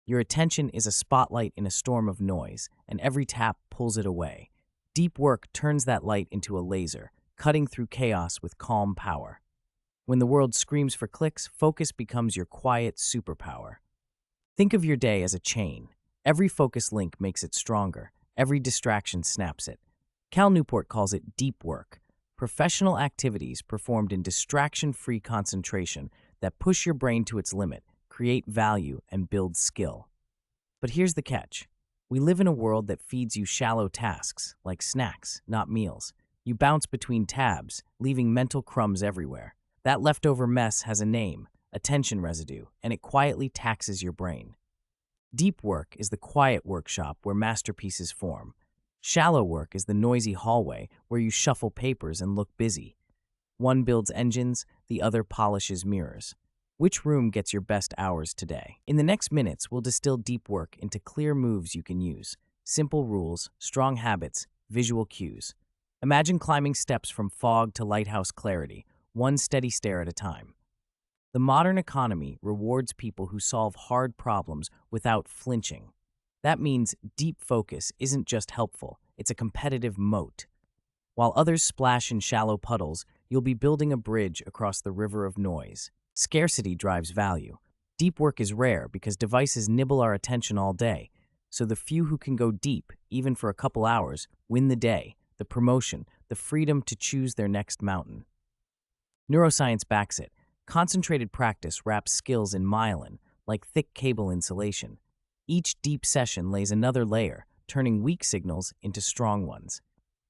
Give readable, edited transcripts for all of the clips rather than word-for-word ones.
Your attention is a spotlight in a storm of noise, and every tap pulls it away. Deep work turns that light into a laser, cutting through chaos with calm power. When the world screams for clicks, focus becomes your quiet superpower. Think of your day as a chain. Every focus link makes it stronger. Every distraction snaps it. Cal Newport calls it deep work, professional activities performed in distraction-free concentration that push your brain to its limit, create value, and build skill. But here's the catch. We live in a world that feeds you shallow tasks, like snacks, not meals. You bounce between tabs, leaving mental crumbs everywhere. That leftover mess has a name, attention residue, and it quietly taxes your brain. Deep work is the quiet workshop where masterpieces form. Shallow work is the noisy hallway where you shuffle papers and look busy. One builds engines, the other polishes mirrors. Which room gets your best hours today? In the next minutes, we'll distill deep work into clear moves you can use. Simple rules, strong habits, visual cues. Imagine climbing steps from fog to lighthouse clarity, one steady stare at a time. The modern economy rewards people who solve hard problems without flinching. That means deep focus isn't just helpful, it's a competitive moat. While others splash in shallow puddles, you'll be building a bridge across the river of noise. Scarcity drives value. Deep work is rare because devices nibble our attention all day, so the few who can go deep, even for a couple hours, win the day, the promotion, the freedom to choose their next mountain. Neuroscience backs it. Concentrated practice wraps skills in myelin, like thick cable insulation. Each deep session lays another layer, turning weak signals into strong ones.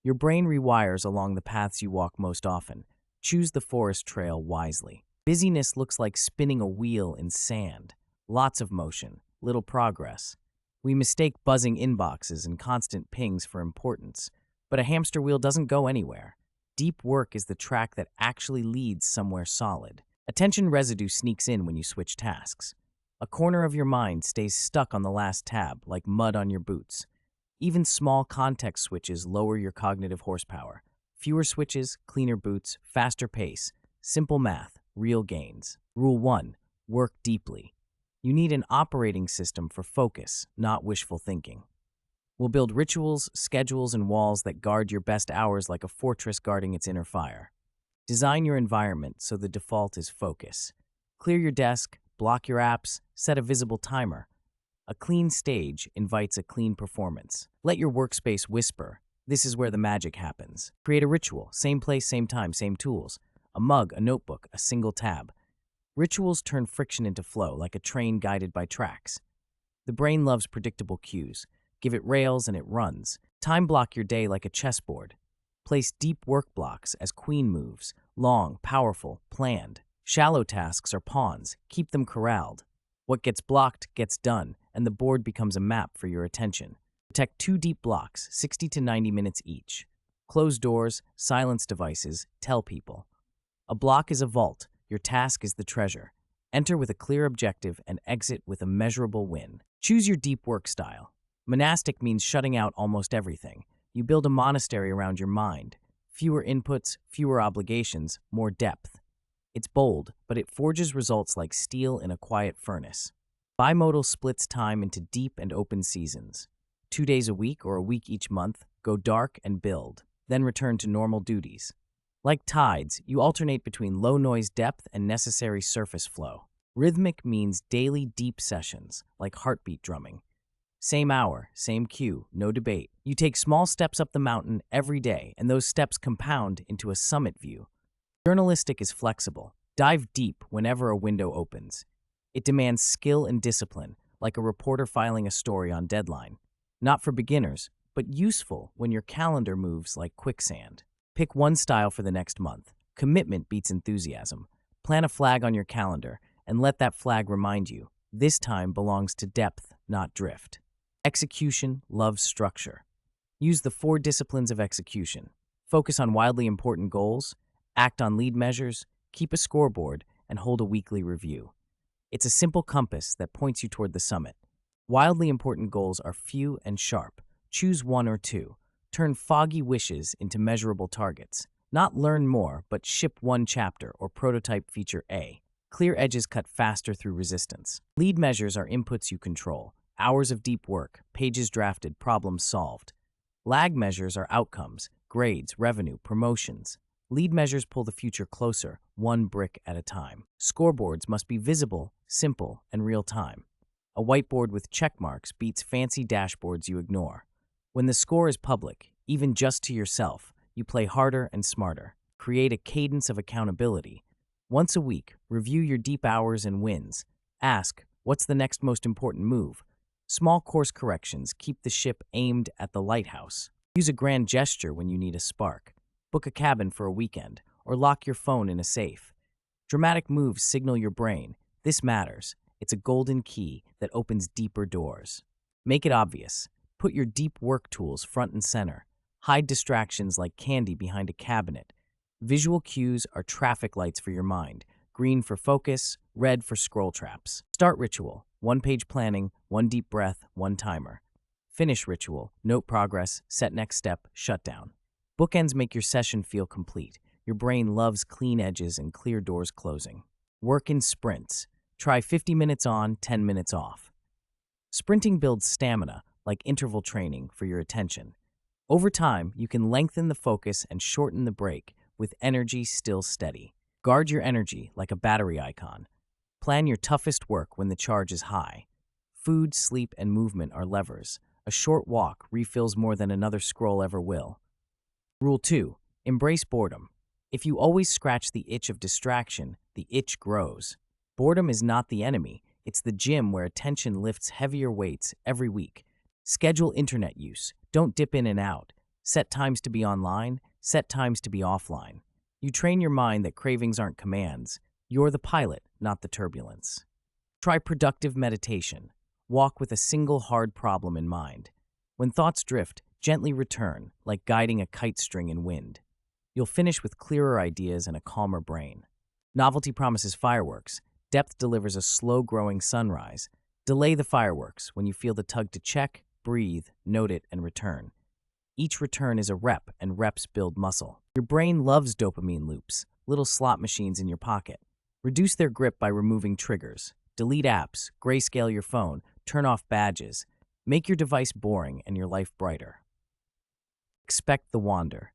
Your brain rewires along the paths you walk most often. Choose the forest trail wisely. Busyness looks like spinning a wheel in sand. Lots of motion, little progress. We mistake buzzing inboxes and constant pings for importance, but a hamster wheel doesn't go anywhere. Deep work is the track that actually leads somewhere solid. Attention residue sneaks in when you switch tasks. A corner of your mind stays stuck on the last tab, like mud on your boots. Even small context switches lower your cognitive horsepower. Fewer switches, cleaner boots, faster pace. Simple math, real gains. Rule 1. Work deeply. You need an operating system for focus, not wishful thinking. We'll build rituals, schedules, and walls that guard your best hours like a fortress guarding its inner fire. Design your environment so the default is focus. Clear your desk, block your apps, set a visible timer. A clean stage invites a clean performance. Let your workspace whisper. This is where the magic happens. Create a ritual, same place, same time, same tools. A mug, a notebook, a single tab. Rituals turn friction into flow, like a train guided by tracks. The brain loves predictable cues. Give it rails and it runs. Time block your day like a chessboard. Place deep work blocks as queen moves, long, powerful, planned. Shallow tasks are pawns. Keep them corralled. What gets blocked gets done, and the board becomes a map for your attention. Protect 2 deep blocks, 60 to 90 minutes each. Close doors, silence devices, tell people. A block is a vault. Your task is the treasure. Enter with a clear objective and exit with a measurable win. Choose your deep work style. Monastic means shutting out almost everything. You build a monastery around your mind. Fewer inputs, fewer obligations, more depth. It's bold, but it forges results like steel in a quiet furnace. Bimodal splits time into deep and open seasons. 2 days a week or a week each month, go dark and build, then return to normal duties. Like tides, you alternate between low-noise depth and necessary surface flow. Rhythmic means daily deep sessions, like heartbeat drumming. Same hour, same cue, no debate. You take small steps up the mountain every day, and those steps compound into a summit view. Journalistic is flexible. Dive deep whenever a window opens. It demands skill and discipline, like a reporter filing a story on deadline. Not for beginners, but useful when your calendar moves like quicksand. Pick one style for the next month. Commitment beats enthusiasm. Plant a flag on your calendar and let that flag remind you, this time belongs to depth, not drift. Execution loves structure. Use the 4 disciplines of execution. Focus on wildly important goals, act on lead measures, keep a scoreboard, and hold a weekly review. It's a simple compass that points you toward the summit. Wildly important goals are few and sharp. Choose 1 or 2. Turn foggy wishes into measurable targets. Not learn more, but ship 1 chapter or prototype feature A. Clear edges cut faster through resistance. Lead measures are inputs you control. Hours of deep work, pages drafted, problems solved. Lag measures are outcomes, grades, revenue, promotions. Lead measures pull the future closer, one brick at a time. Scoreboards must be visible, simple, and real-time. A whiteboard with check marks beats fancy dashboards you ignore. When the score is public, even just to yourself, you play harder and smarter. Create a cadence of accountability. Once a week, review your deep hours and wins. Ask, what's the next most important move? Small course corrections keep the ship aimed at the lighthouse. Use a grand gesture when you need a spark. Book a cabin for a weekend, or lock your phone in a safe. Dramatic moves signal your brain. This matters. It's a golden key that opens deeper doors. Make it obvious. Put your deep work tools front and center. Hide distractions like candy behind a cabinet. Visual cues are traffic lights for your mind. Green for focus, red for scroll traps. Start ritual. 1-page planning, 1 deep breath, 1 timer. Finish ritual. Note progress, set next step, shut down. Bookends make your session feel complete. Your brain loves clean edges and clear doors closing. Work in sprints. Try 50 minutes on, 10 minutes off. Sprinting builds stamina, like interval training, for your attention. Over time, you can lengthen the focus and shorten the break, with energy still steady. Guard your energy like a battery icon. Plan your toughest work when the charge is high. Food, sleep, and movement are levers. A short walk refills more than another scroll ever will. Rule 2. Embrace boredom. If you always scratch the itch of distraction, the itch grows. Boredom is not the enemy. It's the gym where attention lifts heavier weights every week. Schedule internet use. Don't dip in and out. Set times to be online. Set times to be offline. You train your mind that cravings aren't commands. You're the pilot, not the turbulence. Try productive meditation. Walk with a single hard problem in mind. When thoughts drift, gently return, like guiding a kite string in wind. You'll finish with clearer ideas and a calmer brain. Novelty promises fireworks. Depth delivers a slow-growing sunrise. Delay the fireworks when you feel the tug to check, breathe, note it, and return. Each return is a rep, and reps build muscle. Your brain loves dopamine loops, little slot machines in your pocket. Reduce their grip by removing triggers. Delete apps, grayscale your phone, turn off badges. Make your device boring and your life brighter. Expect the wander.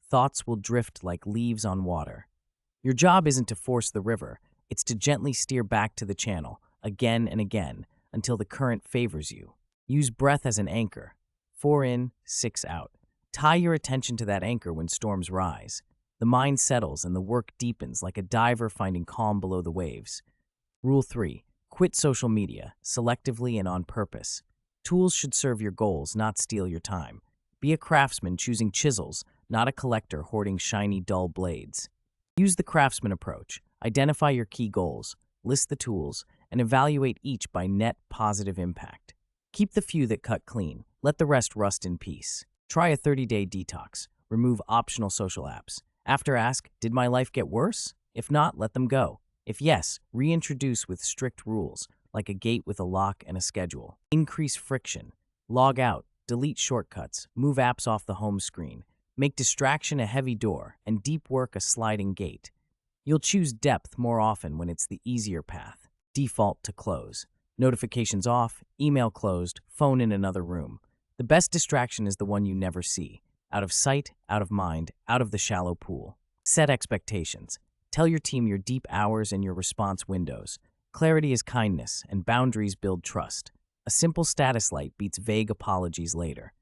Thoughts will drift like leaves on water. Your job isn't to force the river, it's to gently steer back to the channel, again and again, until the current favors you. Use breath as an anchor. 4 in, 6 out. Tie your attention to that anchor when storms rise. The mind settles and the work deepens like a diver finding calm below the waves. Rule 3. Quit social media, selectively and on purpose. Tools should serve your goals, not steal your time. Be a craftsman choosing chisels, not a collector hoarding shiny, dull blades. Use the craftsman approach. Identify your key goals, list the tools, and evaluate each by net positive impact. Keep the few that cut clean. Let the rest rust in peace. Try a 30-day detox. Remove optional social apps. After ask, did my life get worse? If not, let them go. If yes, reintroduce with strict rules, like a gate with a lock and a schedule. Increase friction. Log out, delete shortcuts, move apps off the home screen. Make distraction a heavy door and deep work a sliding gate. You'll choose depth more often when it's the easier path. Default to close. Notifications off, email closed, phone in another room. The best distraction is the one you never see. Out of sight, out of mind, out of the shallow pool. Set expectations. Tell your team your deep hours and your response windows. Clarity is kindness, and boundaries build trust. A simple status light beats vague apologies later.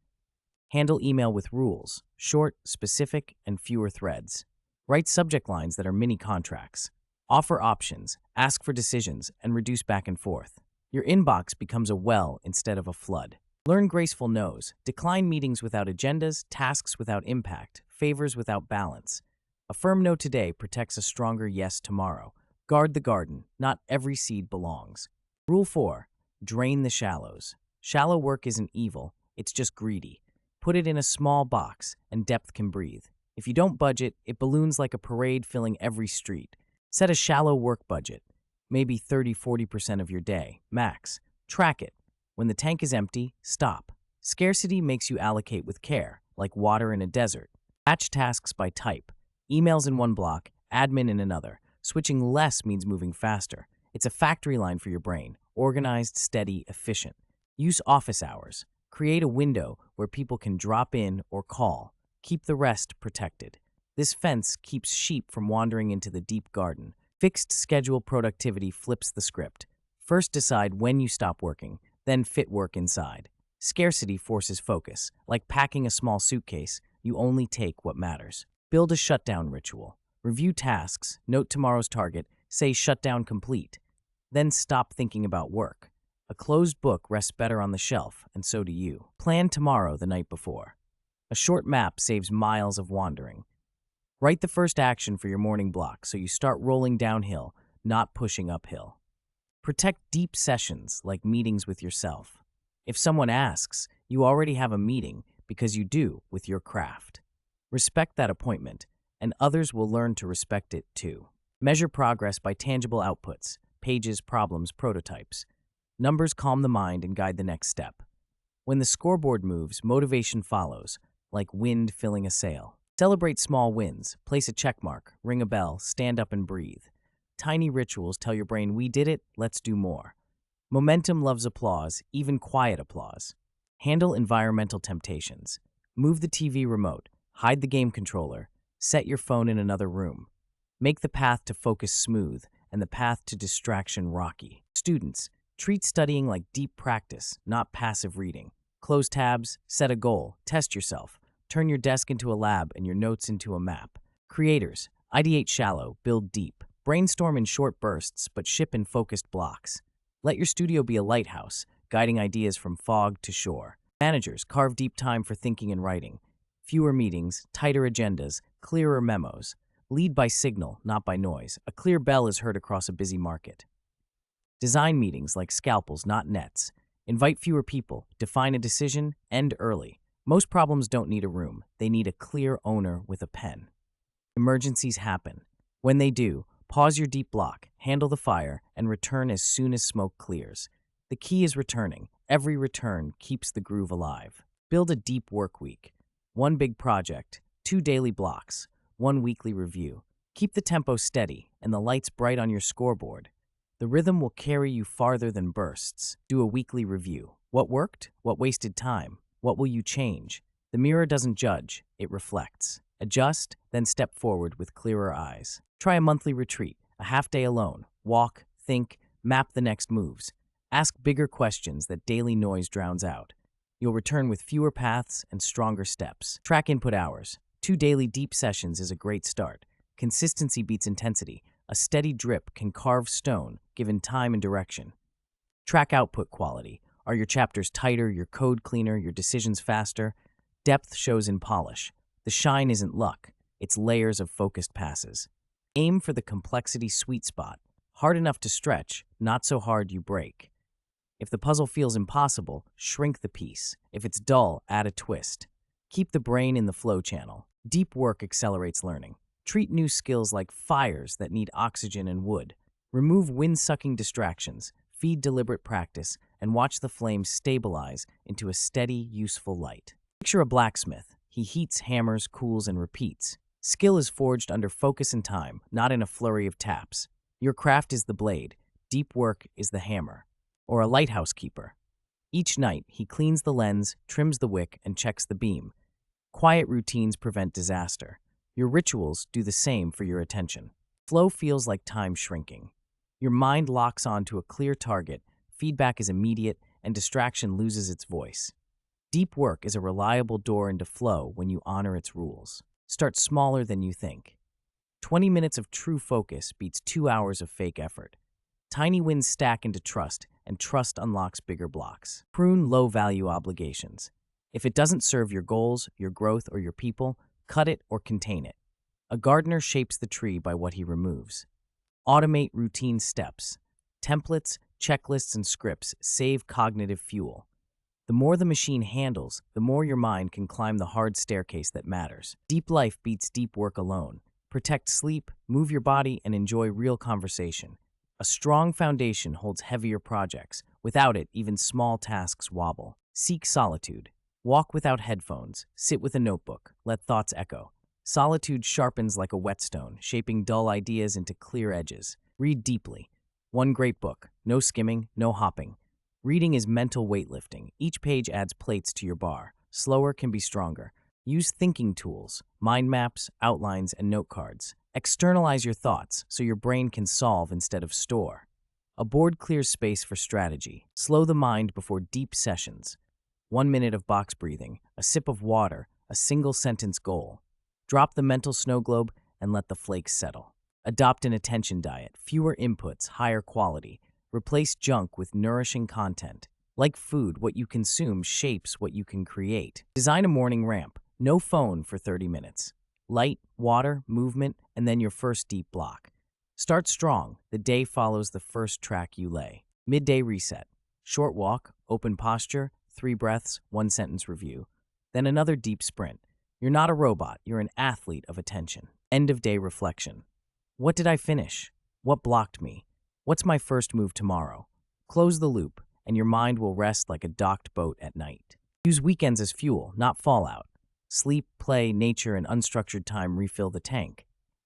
Handle email with rules, short, specific, and fewer threads. Write subject lines that are mini contracts. Offer options, ask for decisions, and reduce back and forth. Your inbox becomes a well instead of a flood. Learn graceful no's. Decline meetings without agendas, tasks without impact, favors without balance. A firm no today protects a stronger yes tomorrow. Guard the garden. Not every seed belongs. Rule 4. Drain the shallows. Shallow work isn't evil, it's just greedy. Put it in a small box, and depth can breathe. If you don't budget, it balloons like a parade filling every street. Set a shallow work budget, maybe 30–40% of your day, max. Track it. When the tank is empty, stop. Scarcity makes you allocate with care, like water in a desert. Batch tasks by type. Emails in one block, admin in another. switching less means moving faster. It's a factory line for your brain, organized, steady, efficient. Use office hours. Create a window where people can drop in or call. Keep the rest protected. This fence keeps sheep from wandering into the deep garden. Fixed schedule productivity flips the script. First decide when you stop working, then fit work inside. Scarcity forces focus. Like packing a small suitcase, you only take what matters. Build a shutdown ritual. Review tasks, note tomorrow's target, say shutdown complete. Then stop thinking about work. A closed book rests better on the shelf, and so do you. Plan tomorrow the night before. A short map saves miles of wandering. Write the first action for your morning block so you start rolling downhill, not pushing uphill. Protect deep sessions like meetings with yourself. If someone asks, you already have a meeting because you do with your craft. Respect that appointment, and others will learn to respect it too. Measure progress by tangible outputs, pages, problems, prototypes. Numbers calm the mind and guide the next step. When the scoreboard moves, motivation follows, like wind filling a sail. Celebrate small wins, place a check mark, ring a bell, stand up and breathe. Tiny rituals tell your brain, we did it, let's do more. Momentum loves applause, even quiet applause. Handle environmental temptations. Move the TV remote, hide the game controller, set your phone in another room. Make the path to focus smooth and the path to distraction rocky. Students, treat studying like deep practice, not passive reading. Close tabs, set a goal, test yourself. Turn your desk into a lab and your notes into a map. Creators, ideate shallow, build deep. Brainstorm in short bursts, but ship in focused blocks. Let your studio be a lighthouse, guiding ideas from fog to shore. Managers, carve deep time for thinking and writing. Fewer meetings, tighter agendas, clearer memos. Lead by signal, not by noise. A clear bell is heard across a busy market. Design meetings like scalpels, not nets. Invite fewer people, define a decision, end early. Most problems don't need a room. They need a clear owner with a pen. Emergencies happen. When they do, pause your deep block, handle the fire, and return as soon as smoke clears. The key is returning. Every return keeps the groove alive. Build a deep work week. 1 big project, 2 daily blocks, 1 weekly review. Keep the tempo steady and the lights bright on your scoreboard. The rhythm will carry you farther than bursts. Do a weekly review. What worked? What wasted time? What will you change? The mirror doesn't judge, it reflects. Adjust, then step forward with clearer eyes. Try a monthly retreat, a half day alone. Walk, think, map the next moves. Ask bigger questions that daily noise drowns out. You'll return with fewer paths and stronger steps. Track input hours. 2 daily deep sessions is a great start. Consistency beats intensity. A steady drip can carve stone, given time and direction. Track output quality. Are your chapters tighter, your code cleaner, your decisions faster? Depth shows in polish. The shine isn't luck, it's layers of focused passes. Aim for the complexity sweet spot. Hard enough to stretch, not so hard you break. If the puzzle feels impossible, shrink the piece. If it's dull, add a twist. Keep the brain in the flow channel. Deep work accelerates learning. Treat new skills like fires that need oxygen and wood. Remove wind-sucking distractions. Feed deliberate practice, and watch the flames stabilize into a steady, useful light. Picture a blacksmith. He heats, hammers, cools, and repeats. Skill is forged under focus and time, not in a flurry of taps. Your craft is the blade. Deep work is the hammer. Or a lighthouse keeper. Each night, he cleans the lens, trims the wick, and checks the beam. Quiet routines prevent disaster. Your rituals do the same for your attention. Flow feels like time shrinking. Your mind locks onto a clear target, feedback is immediate, and distraction loses its voice. Deep work is a reliable door into flow when you honor its rules. Start smaller than you think. 20 minutes of true focus beats 2 hours of fake effort. Tiny wins stack into trust, and trust unlocks bigger blocks. Prune low-value obligations. If it doesn't serve your goals, your growth, or your people, cut it or contain it. A gardener shapes the tree by what he removes. Automate routine steps. Templates, checklists, and scripts save cognitive fuel. The more the machine handles, the more your mind can climb the hard staircase that matters. Deep life beats deep work alone. Protect sleep, move your body, and enjoy real conversation. A strong foundation holds heavier projects. Without it, even small tasks wobble. Seek solitude. Walk without headphones. Sit with a notebook. Let thoughts echo. Solitude sharpens like a whetstone, shaping dull ideas into clear edges. Read deeply. One great book. No skimming, no hopping. Reading is mental weightlifting. Each page adds plates to your bar. Slower can be stronger. Use thinking tools, mind maps, outlines, and note cards. Externalize your thoughts so your brain can solve instead of store. A board clears space for strategy. Slow the mind before deep sessions. 1 minute of box breathing, a sip of water, a single sentence goal. Drop the mental snow globe and let the flakes settle. Adopt an attention diet, fewer inputs, higher quality. Replace junk with nourishing content. Like food, what you consume shapes what you can create. Design a morning ramp. No phone for 30 minutes. Light, water, movement, and then your first deep block. Start strong. The day follows the first track you lay. Midday reset. Short walk, open posture, 3 breaths, 1 sentence review. Then another deep sprint. You're not a robot, you're an athlete of attention. End of day reflection. What did I finish? What blocked me? What's my first move tomorrow? Close the loop, and your mind will rest like a docked boat at night. Use weekends as fuel, not fallout. Sleep, play, nature, and unstructured time refill the tank.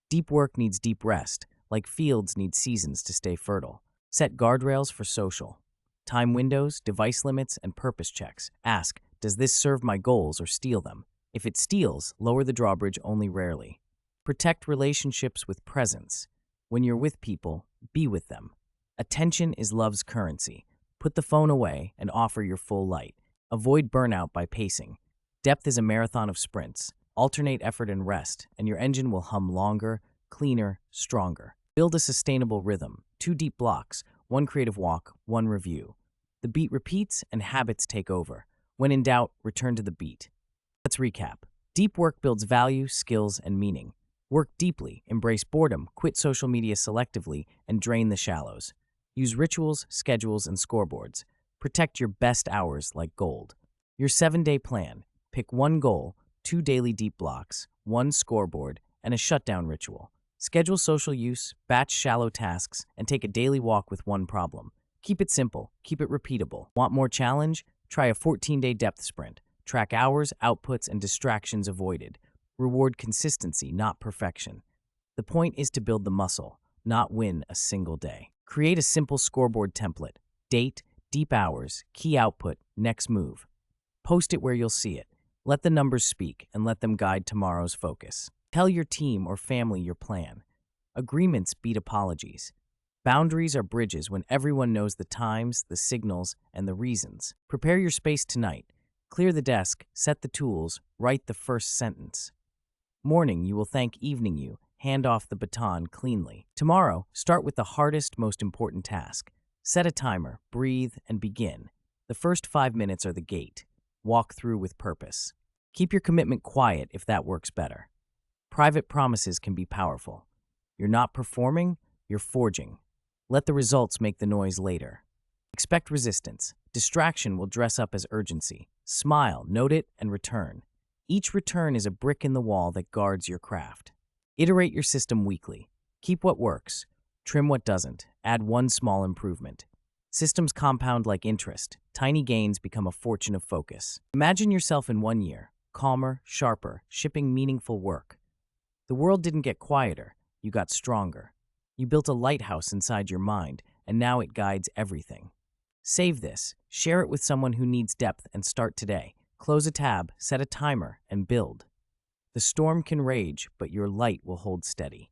Deep work needs deep rest, like fields need seasons to stay fertile. Set guardrails for social. Time windows, device limits, and purpose checks. Ask, does this serve my goals or steal them? If it steals, lower the drawbridge only rarely. Protect relationships with presence. When you're with people, be with them. Attention is love's currency. Put the phone away and offer your full light. Avoid burnout by pacing. Depth is a marathon of sprints. Alternate effort and rest, and your engine will hum longer, cleaner, stronger. Build a sustainable rhythm. 2 deep blocks, 1 creative walk, 1 review. The beat repeats and habits take over. When in doubt, return to the beat. Let's recap. Deep work builds value, skills, and meaning. Work deeply, embrace boredom, quit social media selectively, and drain the shallows. Use rituals, schedules, and scoreboards. Protect your best hours like gold. Your 7-day plan. Pick 1 goal, 2 daily deep blocks, 1 scoreboard, and a shutdown ritual. Schedule social use, batch shallow tasks, and take a daily walk with 1 problem. Keep it simple, keep it repeatable. Want more challenge? Try a 14-day depth sprint. Track hours, outputs, and distractions avoided. Reward consistency, not perfection. The point is to build the muscle, not win a single day. Create a simple scoreboard template. Date, deep hours, key output, next move. Post it where you'll see it. Let the numbers speak and let them guide tomorrow's focus. Tell your team or family your plan. Agreements beat apologies. Boundaries are bridges when everyone knows the times, the signals, and the reasons. Prepare your space tonight. Clear the desk, set the tools, write the first sentence. Morning, you will thank evening you. Hand off the baton cleanly. Tomorrow, start with the hardest, most important task. Set a timer, breathe, and begin. The first 5 minutes are the gate. Walk through with purpose. Keep your commitment quiet if that works better. Private promises can be powerful. You're not performing, you're forging. Let the results make the noise later. Expect resistance. Distraction will dress up as urgency. Smile, note it, and return. Each return is a brick in the wall that guards your craft. Iterate your system weekly. Keep what works. Trim what doesn't. Add 1 small improvement. Systems compound like interest. Tiny gains become a fortune of focus. Imagine yourself in 1 year, calmer, sharper, shipping meaningful work. The world didn't get quieter. You got stronger. You built a lighthouse inside your mind, and now it guides everything. Save this. Share it with someone who needs depth and start today. Close a tab, set a timer, and build. The storm can rage, but your light will hold steady.